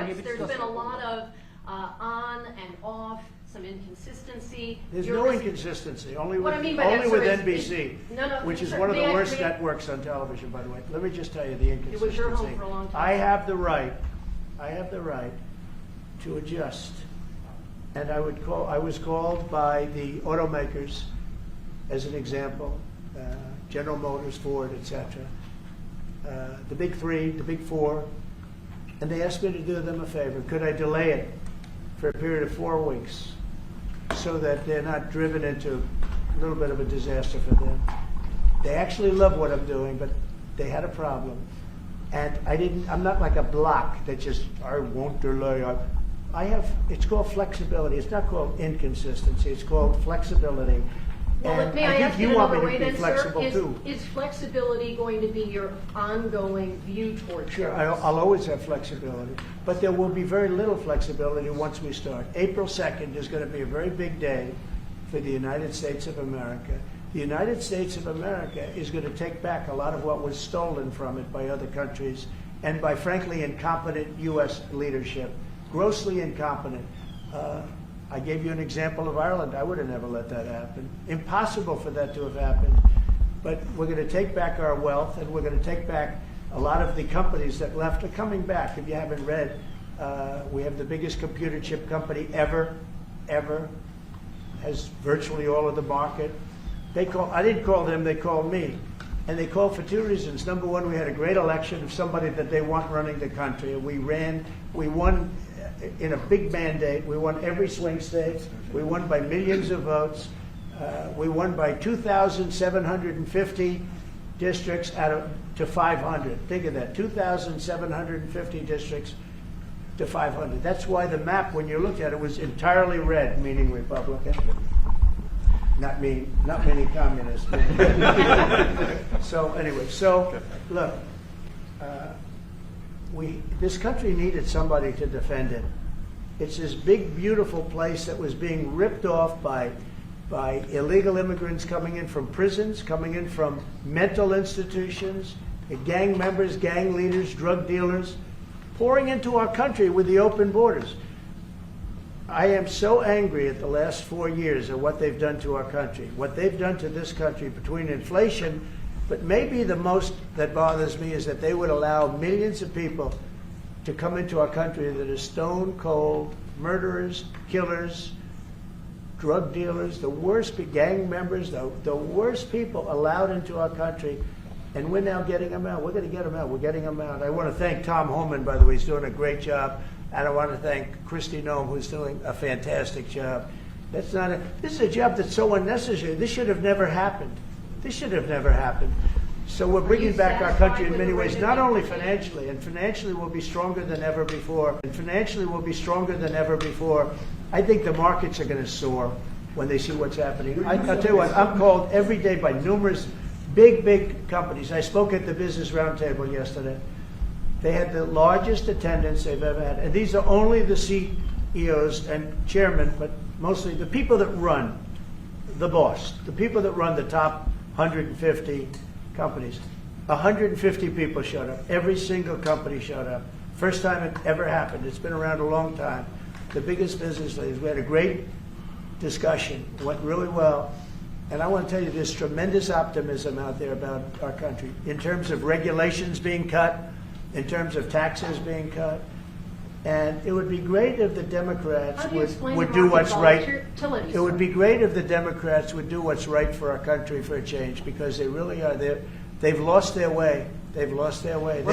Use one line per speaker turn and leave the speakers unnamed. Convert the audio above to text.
choice. There's been a lot of on and off, some inconsistency.
There's no inconsistency, only with,
What I mean by that,
only with
sir, is-
NBC,
No,
which is
sir,
one of the
may I-
worst
may I-
networks on television, by the way. Let me just tell you the
It
inconsistency.
was your home for a long time.
I have the right to adjust. And I was called by the automakers, as an example, General Motors, Ford, etc., the big three, the big four, and they asked me to do them a favor. Could I delay it for a period of 4 weeks so that they're not driven into a little bit of a disaster for them? They actually love what I'm doing, but they had a problem. And I'm not like a block that just, I won't delay. It's called flexibility. It's not called inconsistency. It's called flexibility.
Well,
And
may I ask
think
you
you want me
another
to
way
be
then,
flexible
sir?
too.
Is flexibility going to be your ongoing view towards
Sure,
this?
I'll always have flexibility, but there will be very little flexibility once we start. April 2nd is going to be a very big day for the United States of America. The United States of America is going to take back a lot of what was stolen from it by other countries and by, frankly, incompetent U.S. leadership, grossly incompetent. I gave you an example of Ireland. I would have never let that happen. Impossible for that to have happened. But we're going to take back our wealth, and we're going to take back a lot of the companies that left are coming back. If you haven't read, we have the biggest computer chip company ever, has virtually all of the market. I didn't call them, they called me. And they called for two reasons. Number one, we had a great election of somebody that they want running the country. We won in a big mandate. We won every swing state. We won by millions of votes. We won by 2,750 districts to 500. Think of that, 2,750 districts to 500. That's why the map, when you looked at it, was entirely red, meaning Republican. Not meaning communist. So anyway, look, this country needed somebody to defend it. It's this big, beautiful place that was being ripped off by illegal immigrants coming in from prisons, coming in from mental institutions, gang members, gang leaders, drug dealers, pouring into our country with the open borders. I am so angry at the last 4 years of what they've done to our country, what they've done to this country between inflation, but maybe the most that bothers me is that they would allow millions of people to come into our country that are stone cold murderers, killers, drug dealers, the worst gang members, the worst people allowed into our country, and we're now getting them out. We're going to get them out. We're getting them out. I want to thank Tom Homan, by the way. He's doing a great job. And I want to thank Christy Noem, who's doing a fantastic job. This is a job that's so unnecessary. This should have never happened. This should have never happened. So we're bringing back our country in many ways, not only financially, and financially we'll be stronger than ever before. And financially we'll be stronger than ever before. I think the markets are going to soar when they see what's happening. I'll tell you what, I'm called every day by numerous big companies. I spoke at the Business Roundtable yesterday. They had the largest attendance they've ever had. And these are only the CEOs and chairmen, but mostly the people that run, the boss, the people that run the top 150 companies. 150 people showed up. Every single company showed up. First time it ever happened. It's been around a long time. The biggest business leaders. We had a great discussion. It went really well. And I want to tell you, there's tremendous optimism out there about our country in terms of regulations being cut, in terms of taxes being cut. And it would be great if the Democrats would do what's right. It would be great if the Democrats would do what's right for our country for a change, because they really are. They've lost their way. They've lost their way.